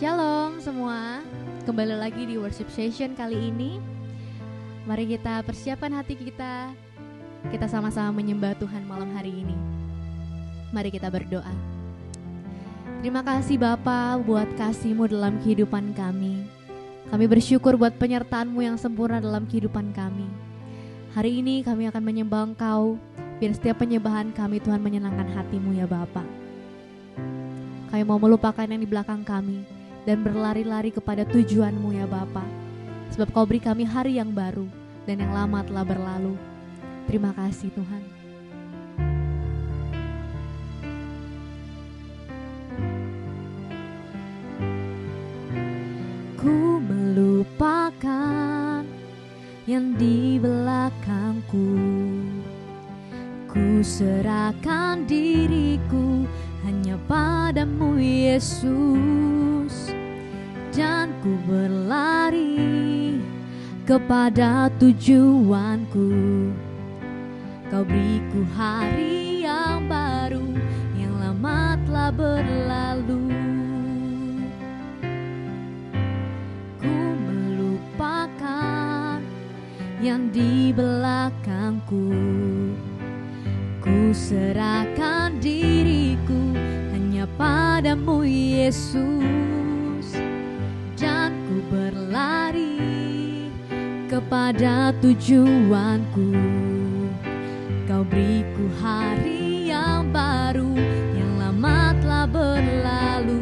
Shalom semua, kembali lagi di worship session kali ini. Mari kita persiapkan hati kita sama-sama menyembah Tuhan malam hari ini. Mari kita berdoa. Terima kasih Bapa buat kasih-Mu dalam kehidupan kami. Kami bersyukur buat penyertaan-Mu yang sempurna dalam kehidupan kami. Hari ini kami akan menyembah Engkau, biar setiap penyembahan kami Tuhan menyenangkan hati-Mu ya Bapa. Kami mau melupakan yang di belakang kami dan berlari-lari kepada tujuan-Mu ya Bapa. Sebab Kau beri kami hari yang baru dan yang lama telah berlalu. Terima kasih Tuhan. Ku melupakan yang di belakangku. Ku serahkan diriku hanya padamu Yesus, dan ku berlari kepada tujuanku. Kau beriku hari yang baru, yang lama telah berlalu. Ku melupakan yang di belakangku. Ku serahkan diriku hanya padamu Yesus, dan ku berlari kepada tujuanku. Kau beriku hari yang baru, yang lama telah berlalu.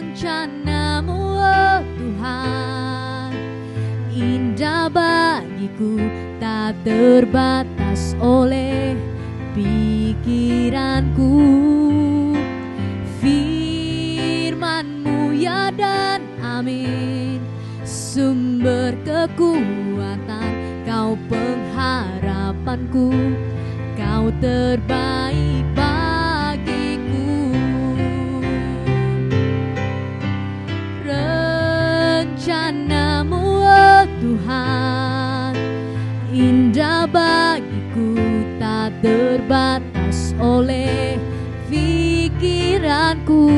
Rencana-Mu oh Tuhan indah bagiku, tak terbatas oleh pikiranku. Firman-Mu ya dan amin, sumber kekuatan, Kau pengharapanku, Kau terbaik bagiku. Rencana-Mu oh Tuhan indah bagiku, tak terbatas oleh pikiranku.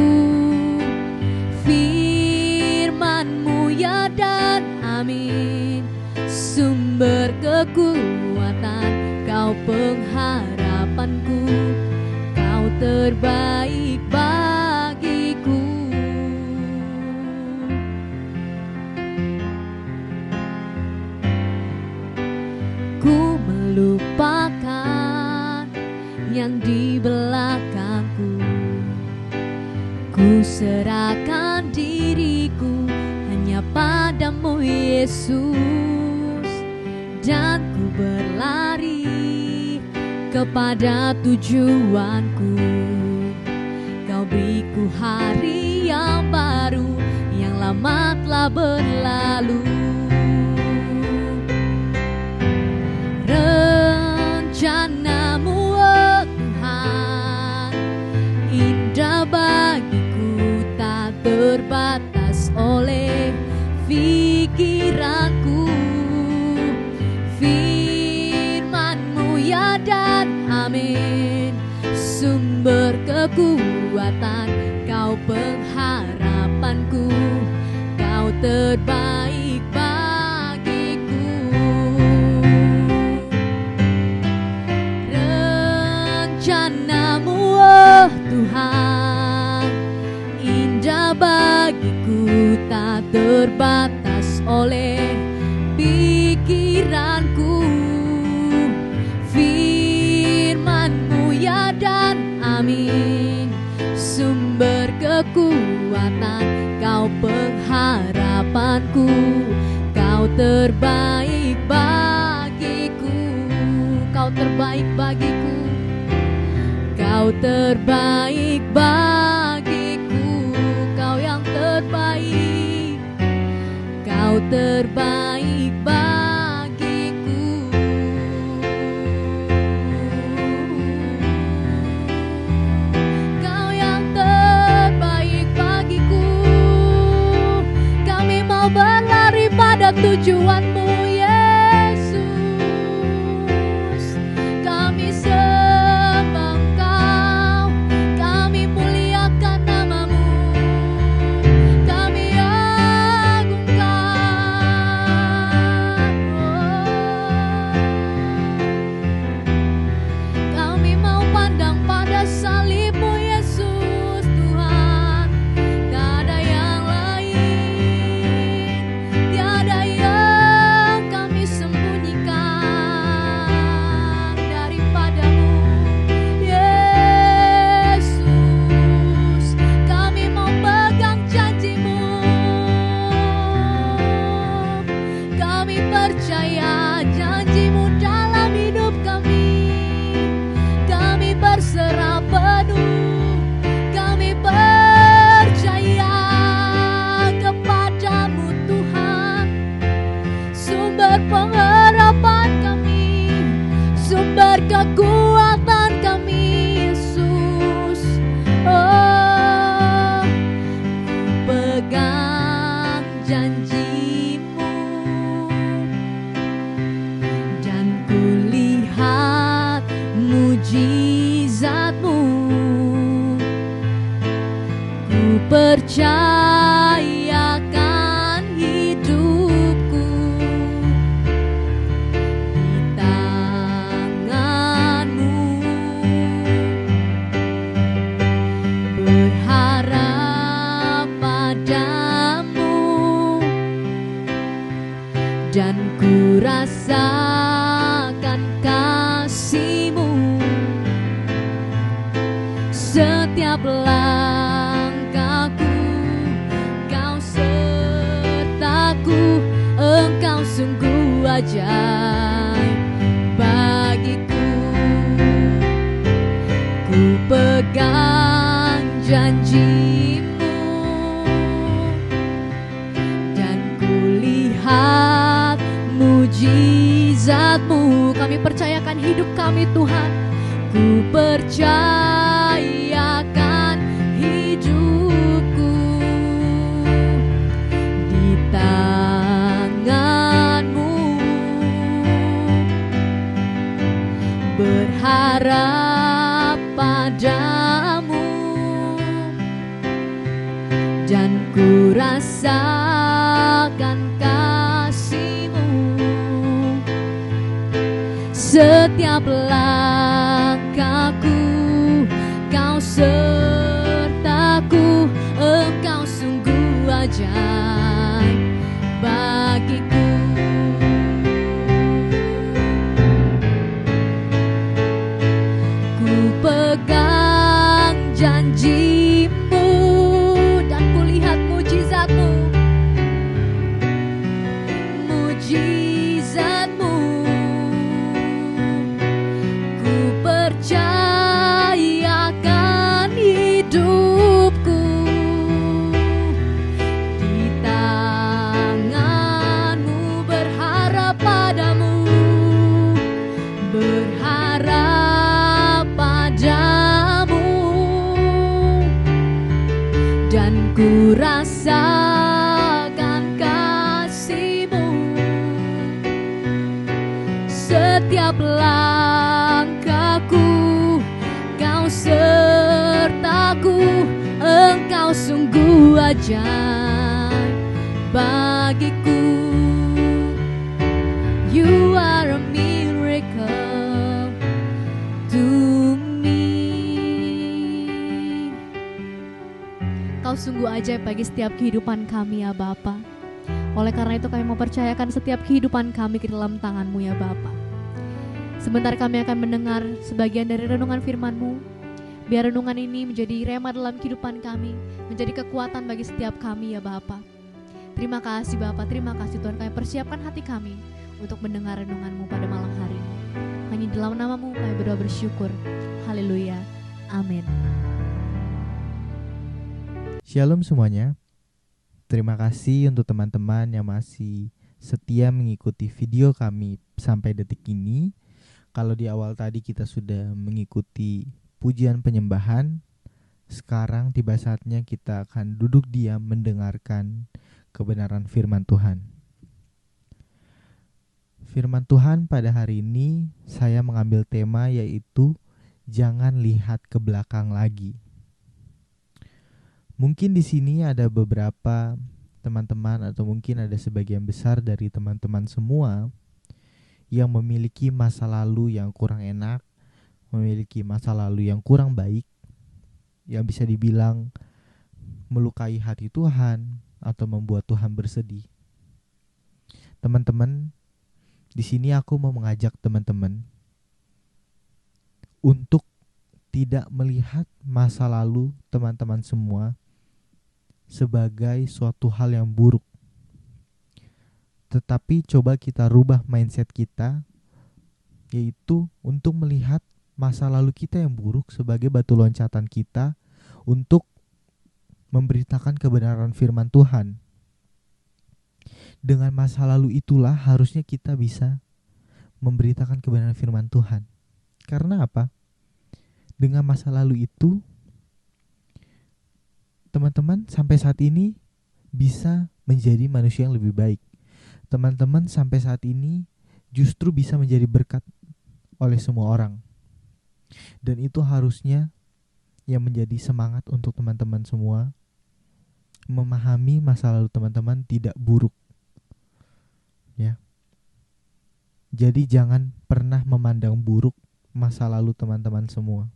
Firman-Mu ya dan amin, sumber kekuatan, Kau pengharapanku, Kau terbaik bagiku. Ku melupakan yang di belakangku. Ku serahkan diriku hanya padamu Yesus, dan ku berlari kepada tujuanku. Kau beriku hari yang baru, yang lama telah berlalu. Rencana-Mu oh Tuhan indah bagiku, tak terbatas oleh pikiranku. Firman-Mu ya dan amin, sumber kekuatan, Kau pengharapanku, Kau terbaik bagiku. Rencana-Mu oh Tuhan indah bagiku, tak terbatas oleh pikiranku. Firman-Mu ya dan amin, sumber kekuatan, Kau pengharapanku, Kau terbaik bagiku. Kau terbaik bagiku, Kau terbaik bagiku. Kau yang terbaik, Kau terbaik bagiku. Kau yang terbaik bagiku. Kami mau berlari pada tujuan-Mu Yesus. Kami sembah Engkau, percayakan hidupku di tangan-Mu, berharap padamu, dan ku rasakan kasih-Mu. Setiap langkahku Kau sertaku, Engkau sungguh ajaib bagiku. Ku pegang janji-Mu dan ku lihat mujizat-Mu. Kami percayakan hidup kami, Tuhan. Ku percayakan hidupku di tangan-Mu, berharap padamu, dan ku rasakan kasih-Mu. Setiap langkahku Kau sertaku, Engkau sungguh ajaib bagiku. Ku pegang janji-Mu dan ku lihat mujizat-Mu, mujizat-Mu. Ku percayakan hidupku di tangan-Mu, berharap padamu, berharap padamu, dan ku rasakan kasih-Mu. Setiap langkahku Kau sertaku, Engkau sungguh ajaib bagiku. You are a miracle to me. Kau sungguh ajaib bagi setiap kehidupan kami ya Bapa. Oleh karena itu kami mempercayakan setiap kehidupan kami ke dalam tangan-Mu ya Bapa. Sebentar kami akan mendengar sebagian dari renungan firman-Mu. Biar renungan ini menjadi rema dalam kehidupan kami, menjadi kekuatan bagi setiap kami ya Bapa. Terima kasih Bapa, terima kasih Tuhan. Kami persiapkan hati kami untuk mendengar renungan-Mu pada malam hari ini. Hanya dalam nama-Mu kami berdoa bersyukur. Haleluya. Amin. Shalom semuanya. Terima kasih untuk teman-teman yang masih setia mengikuti video kami sampai detik ini. Kalau di awal tadi kita sudah mengikuti pujian penyembahan, sekarang tiba saatnya kita akan duduk diam mendengarkan kebenaran firman Tuhan. Firman Tuhan pada hari ini saya mengambil tema yaitu jangan lihat ke belakang lagi. Mungkin di sini ada beberapa teman-teman atau mungkin ada sebagian besar dari teman-teman semua yang memiliki masa lalu yang kurang enak, memiliki masa lalu yang kurang baik, yang bisa dibilang melukai hati Tuhan atau membuat Tuhan bersedih. Teman-teman, di sini aku mau mengajak teman-teman untuk tidak melihat masa lalu teman-teman semua sebagai suatu hal yang buruk. Tetapi coba kita rubah mindset kita, yaitu untuk melihat masa lalu kita yang buruk sebagai batu loncatan kita untuk memberitakan kebenaran firman Tuhan. Dengan masa lalu itulah harusnya kita bisa memberitakan kebenaran firman Tuhan. Karena apa? Dengan masa lalu itu, teman-teman sampai saat ini bisa menjadi manusia yang lebih baik. Teman-teman sampai saat ini justru bisa menjadi berkat oleh semua orang. Dan itu harusnya yang menjadi semangat untuk teman-teman semua memahami masa lalu teman-teman tidak buruk, ya. Jadi jangan pernah memandang buruk masa lalu teman-teman semua.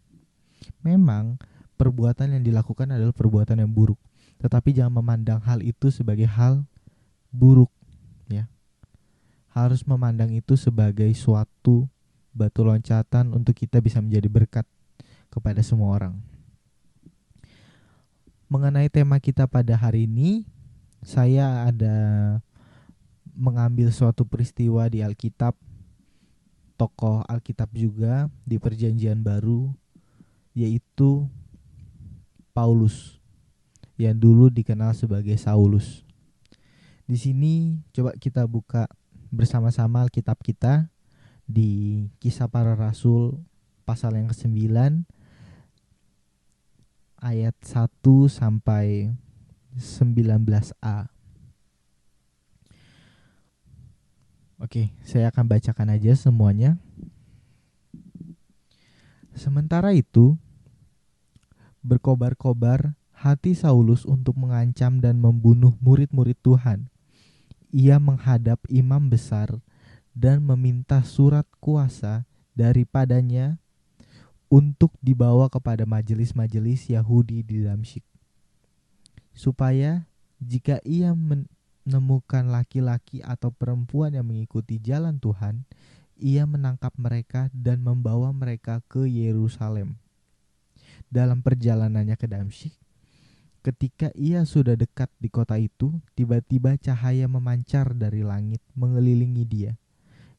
Memang perbuatan yang dilakukan adalah perbuatan yang buruk, tetapi jangan memandang hal itu sebagai hal buruk, ya. Harus memandang itu sebagai suatu batu loncatan untuk kita bisa menjadi berkat kepada semua orang. Mengenai tema kita pada hari ini, saya ada mengambil suatu peristiwa di Alkitab, tokoh Alkitab juga di Perjanjian Baru, yaitu Paulus yang dulu dikenal sebagai Saulus. Di sini coba kita buka bersama-sama Alkitab kita di Kisah Para Rasul pasal yang ke-9 ayat 1 sampai 19a. Oke, saya akan bacakan aja semuanya. Sementara itu, berkobar-kobar hati Saulus untuk mengancam dan membunuh murid-murid Tuhan. Ia menghadap imam besar dan meminta surat kuasa daripadanya untuk dibawa kepada majelis-majelis Yahudi di Damsyik, supaya jika ia menemukan laki-laki atau perempuan yang mengikuti jalan Tuhan, ia menangkap mereka dan membawa mereka ke Yerusalem. Dalam perjalanannya ke Damsyik, ketika ia sudah dekat di kota itu, tiba-tiba cahaya memancar dari langit mengelilingi dia.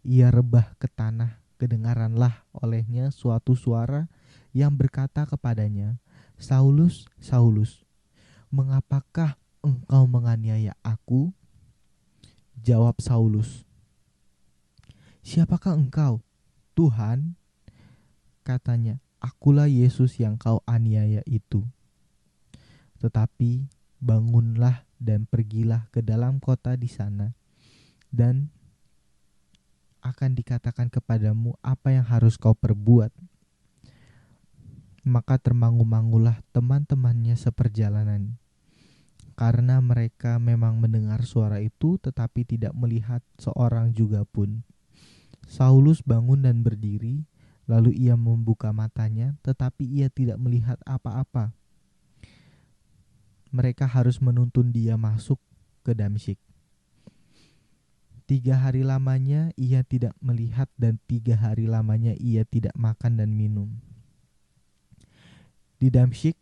Ia rebah ke tanah, kedengaranlah olehnya suatu suara yang berkata kepadanya, "Saulus, Saulus, mengapakah engkau menganiaya aku?" Jawab Saulus, "Siapakah engkau, Tuhan?" Katanya, "Akulah Yesus yang kau aniaya itu. Tetapi bangunlah dan pergilah ke dalam kota di sana, dan akan dikatakan kepadamu apa yang harus kau perbuat." Maka termangu-mangulah teman-temannya seperjalanan, karena mereka memang mendengar suara itu tetapi tidak melihat seorang juga pun. Saulus bangun dan berdiri, lalu ia membuka matanya, tetapi ia tidak melihat apa-apa. Mereka harus menuntun dia masuk ke Damsyik. 3 hari lamanya ia tidak melihat, dan 3 hari lamanya ia tidak makan dan minum. Di Damsyik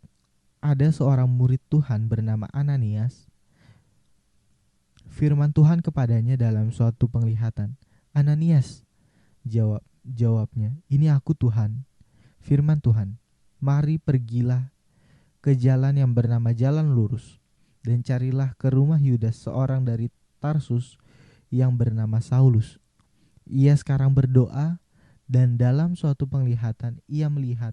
ada seorang murid Tuhan bernama Ananias. Firman Tuhan kepadanya dalam suatu penglihatan. "Ananias," jawabnya. "Ini aku, Tuhan." Firman Tuhan, "Mari pergilah ke jalan yang bernama Jalan Lurus, dan carilah ke rumah Yudas seorang dari Tarsus yang bernama Saulus. Ia sekarang berdoa, dan dalam suatu penglihatan ia melihat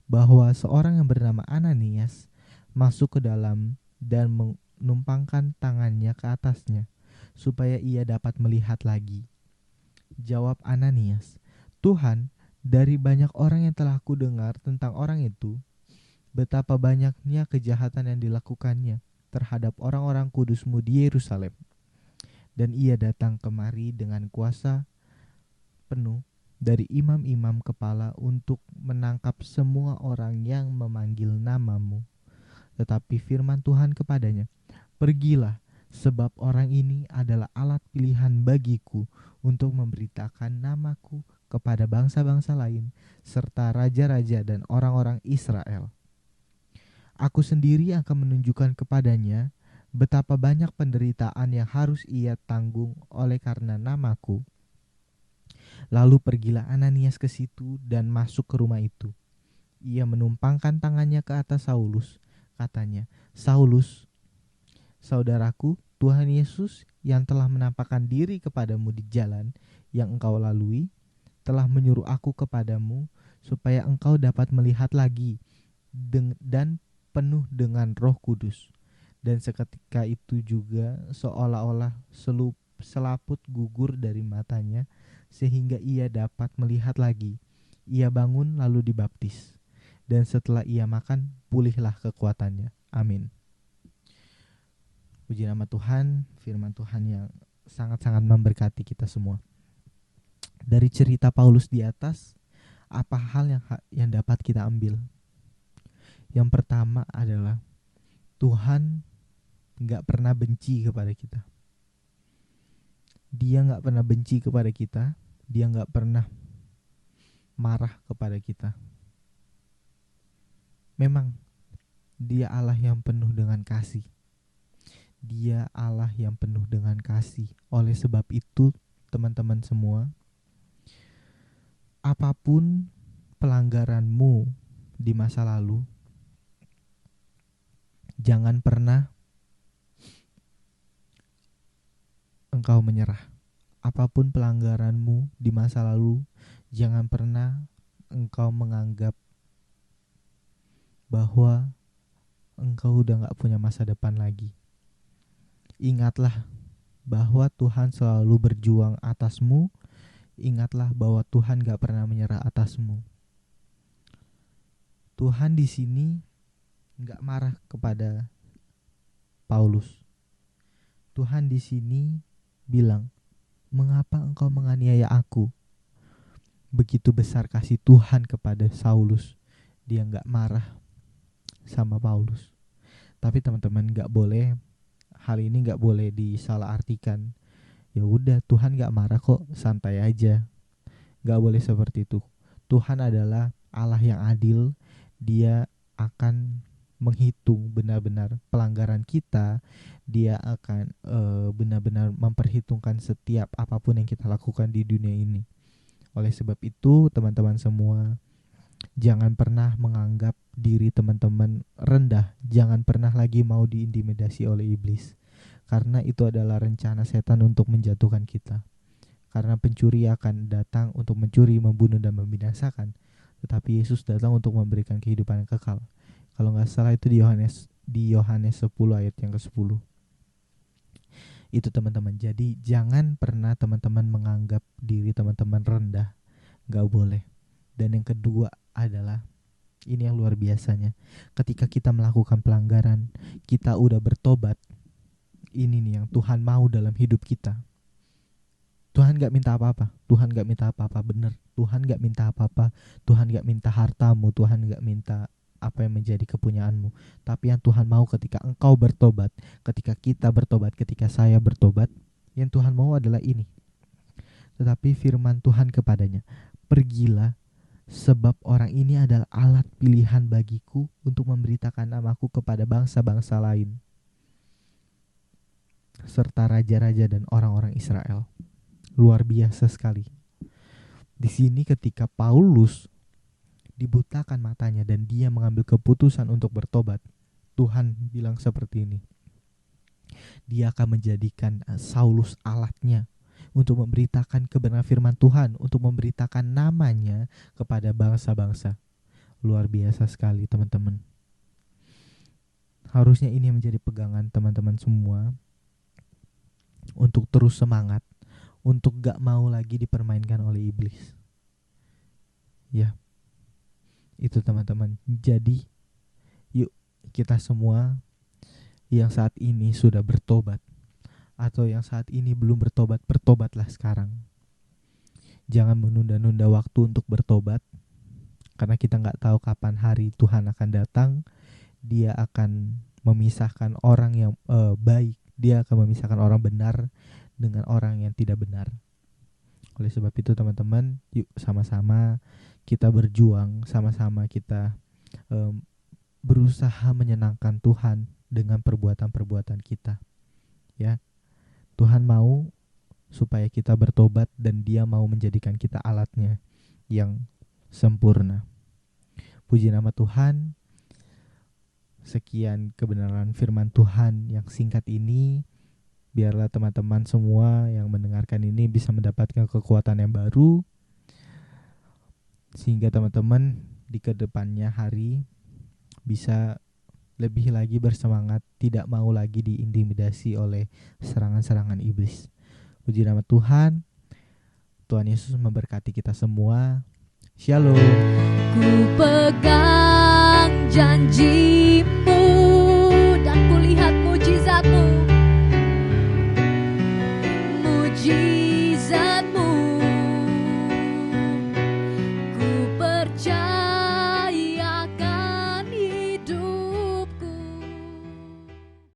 bahwa seorang yang bernama Ananias masuk ke dalam dan menumpangkan tangannya ke atasnya, supaya ia dapat melihat lagi." Jawab Ananias, "Tuhan, dari banyak orang yang telah kudengar tentang orang itu, betapa banyaknya kejahatan yang dilakukannya terhadap orang-orang kudus-Mu di Yerusalem. Dan ia datang kemari dengan kuasa penuh dari imam-imam kepala untuk menangkap semua orang yang memanggil nama-Mu. Tetapi firman Tuhan kepadanya, 'Pergilah, sebab orang ini adalah alat pilihan bagiku untuk memberitakan namaku kepada bangsa-bangsa lain, serta raja-raja dan orang-orang Israel. Aku sendiri akan menunjukkan kepadanya betapa banyak penderitaan yang harus ia tanggung oleh karena namaku.' Lalu pergilah Ananias ke situ dan masuk ke rumah itu. Ia menumpangkan tangannya ke atas Saulus. Katanya, 'Saulus, saudaraku, Tuhan Yesus yang telah menampakkan diri kepadamu di jalan yang engkau lalui, telah menyuruh aku kepadamu supaya engkau dapat melihat lagi dan penuh dengan Roh Kudus.' Dan seketika itu juga seolah-olah selaput gugur dari matanya, sehingga ia dapat melihat lagi. Ia bangun lalu dibaptis, dan setelah ia makan, pulihlah kekuatannya." Amin. Puji nama Tuhan, firman Tuhan yang sangat-sangat memberkati kita semua. Dari cerita Paulus di atas, apa hal yang dapat kita ambil? Yang pertama adalah Tuhan gak pernah benci kepada kita. Dia gak pernah benci kepada kita. Dia gak pernah marah kepada kita. Memang Dia Allah yang penuh dengan kasih. Dia Allah yang penuh dengan kasih. Oleh sebab itu, teman-teman semua, apapun pelanggaranmu di masa lalu, jangan pernah engkau menyerah. Apapun pelanggaranmu di masa lalu, jangan pernah engkau menganggap bahwa engkau udah gak punya masa depan lagi. Ingatlah bahwa Tuhan selalu berjuang atasmu. Ingatlah bahwa Tuhan gak pernah menyerah atasmu. Tuhan di sini gak marah kepada Paulus. Tuhan di sini bilang, "Mengapa engkau menganiaya aku?" Begitu besar kasih Tuhan kepada Saulus. Dia gak marah sama Paulus. Tapi teman-teman, hal ini gak boleh disalahartikan. Ya udah, Tuhan gak marah kok, santai aja. Gak boleh seperti itu. Tuhan adalah Allah yang adil. Dia akan menghitung benar-benar pelanggaran kita. Dia akan benar-benar memperhitungkan setiap apapun yang kita lakukan di dunia ini. Oleh sebab itu, teman-teman semua, jangan pernah menganggap diri teman-teman rendah. Jangan pernah lagi mau diintimidasi oleh iblis. Karena itu adalah rencana setan untuk menjatuhkan kita. Karena pencuri akan datang untuk mencuri, membunuh, dan membinasakan. Tetapi Yesus datang untuk memberikan kehidupan yang kekal. Kalau gak salah itu di Yohanes 10 ayat yang ke-10. Itu teman-teman. Jadi jangan pernah teman-teman menganggap diri teman-teman rendah. Gak boleh. Dan yang kedua adalah, ini yang luar biasanya, ketika kita melakukan pelanggaran, kita udah bertobat. Ini nih yang Tuhan mau dalam hidup kita. Tuhan gak minta apa-apa. Tuhan gak minta apa-apa, bener. Tuhan gak minta apa-apa. Tuhan gak minta hartamu. Tuhan gak minta apa yang menjadi kepunyaanmu. Tapi yang Tuhan mau ketika engkau bertobat, ketika kita bertobat, ketika saya bertobat, yang Tuhan mau adalah ini. Tetapi firman Tuhan kepadanya, "Pergilah, sebab orang ini adalah alat pilihan bagiku untuk memberitakan namaku kepada bangsa-bangsa lain, serta raja-raja dan orang-orang Israel." Luar biasa sekali. Di sini ketika Paulus dibutakan matanya dan dia mengambil keputusan untuk bertobat, Tuhan bilang seperti ini. Dia akan menjadikan Saulus alatnya untuk memberitakan kebenaran firman Tuhan, untuk memberitakan namanya kepada bangsa-bangsa. Luar biasa sekali, teman-teman. Harusnya ini menjadi pegangan teman-teman semua untuk terus semangat, untuk gak mau lagi dipermainkan oleh iblis. Ya, itu teman-teman. Jadi yuk kita semua yang saat ini sudah bertobat, atau yang saat ini belum bertobat, bertobatlah sekarang. Jangan menunda-nunda waktu untuk bertobat, karena kita gak tahu kapan hari Tuhan akan datang. Dia akan memisahkan orang yang baik. Dia akan memisahkan orang benar dengan orang yang tidak benar. Oleh sebab itu teman-teman, yuk sama-sama kita berjuang, sama-sama kita berusaha menyenangkan Tuhan dengan perbuatan-perbuatan kita. Ya, Tuhan mau supaya kita bertobat dan Dia mau menjadikan kita alatnya yang sempurna. Puji nama Tuhan. Sekian kebenaran firman Tuhan yang singkat ini. Biarlah teman-teman semua yang mendengarkan ini bisa mendapatkan kekuatan yang baru, sehingga teman-teman di kedepannya hari bisa lebih lagi bersemangat, tidak mau lagi diintimidasi oleh serangan-serangan iblis. Puji nama Tuhan. Tuhan Yesus memberkati kita semua. Shalom. Ku pegang janji